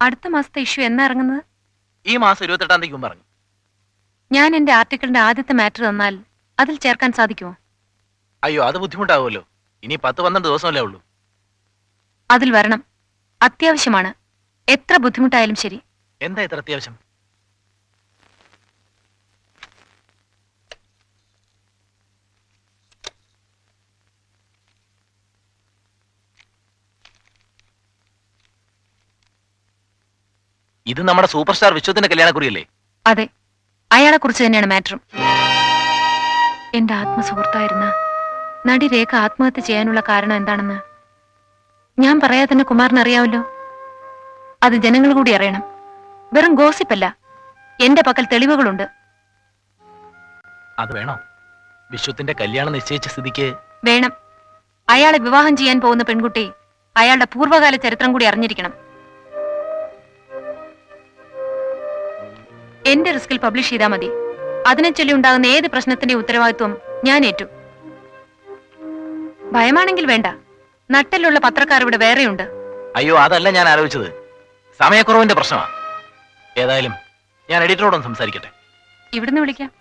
അടുത്ത മാസത്തെ ഇഷ്യൂ എന്നാ ഇറങ്ങുന്നത്? ഈ മാസം 28-ാം തീയതി മുമ്പ് ഇറങ്ങും. ഞാൻ എന്റെ ആർട്ടിക്കിളിന്റെ ആദ്യത്തെ മാറ്റർ തന്നാൽ അതിൽ ചേർക്കാൻ സാധിക്കുമോ? അയ്യോ, അത് ബുദ്ധിമുട്ടാവുമല്ലോ. ഇനി 10-12 ദിവസമല്ലേ ഉള്ളൂ. അതിൽ വരണം. അത്യാവശ്യമാണ്. എത്ര ബുദ്ധിമുട്ടായാലും ശരി. എന്താ ഇത്ര അത്യാവശ്യം? ഇത് നമ്മുടെ സൂപ്പർ സ്റ്റാർ വിശ്വത്തിന്റെ കല്യാണക്കുറിയല്ലേ? അതെ, അയാളെ കുറിച്ച് തന്നെയാണ് മാറ്ററും. എന്റെ ആത്മസുഹൃത്തായിരുന്ന നടി രേഖ ആത്മഹത്യ ചെയ്യാനുള്ള കാരണം എന്താണെന്ന് ഞാൻ പറയാതെ തന്നെ കുമാറിന് അറിയാമല്ലോ. അത് ജനങ്ങൾ കൂടി അറിയണം. വെറും ഗോസിപ്പല്ല, എന്റെ പക്കൽ തെളിവുകളുണ്ട്. അത് വേണോ? വിശ്വത്തിന്റെ കല്യാണം നിശ്ചയിച്ച സ്ഥിതിക്ക് വേണം. അയാളെ വിവാഹം ചെയ്യാൻ പോകുന്ന പെൺകുട്ടി അയാളുടെ പൂർവ്വകാല ചരിത്രം കൂടി അറിഞ്ഞിരിക്കണം. എന്റെ റിസ്കിൽ പബ്ലിഷ് ചെയ്താൽ മതി. അതിനെ ചൊല്ലി ഉണ്ടാകുന്ന ഏത് പ്രശ്നത്തിന്റെ ഉത്തരവാദിത്വം ഞാൻ ഏറ്റു. ഭയമാണെങ്കിൽ വേണ്ട, നട്ടിലുള്ള പത്രക്കാർ ഇവിടെ വേറെയുണ്ട്. അയ്യോ, അതല്ല ഞാൻ ആലോചിച്ചത്. സമയക്കുറവിന്റെ പ്രശ്നമാണ്. ഏതായാലും ഞാൻ എഡിറ്ററോടൊന്ന് സംസാരിക്കട്ടെ. ഇവിടുന്ന് വിളിക്കാം.